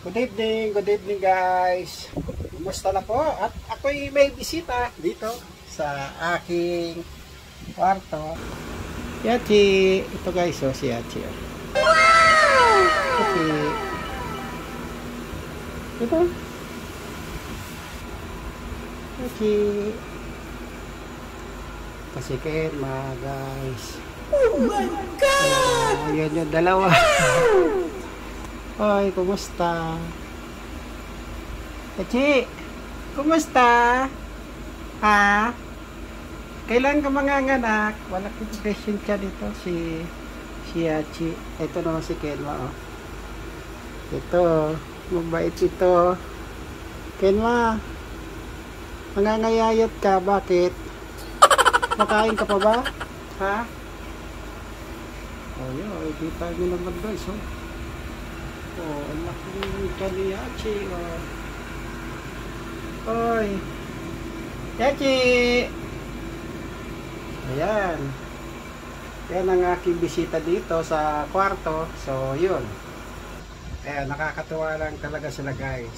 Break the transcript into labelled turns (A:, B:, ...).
A: Good evening guys. Kumusta na po? At ako'y may bisita dito sa aking kwarto. Yachi, ito guys, oh, si Yachi. Wow! Okay. Ito. Yachi. Kasi Kenma guys. Oh my God! Yan yung dalawa. Hoy, kumusta? Yachi, kumusta? Ha? Kailan ka manganganak? Wala kong question siya dito. Si Yachi. Ito naman si Kenma, oh. Ito, mabait ito. Kenma, mangangayayat ka. Bakit? Makain ka pa ba? Ha? Oh, yun. Kita nyo naman guys, oh. Oh, ang laking ni Yachi, oh. Hoy. Yachi! Ayan. Yan ang aking bisita dito sa kwarto. So, yun. Ayan, nakakatuwa lang talaga sila guys.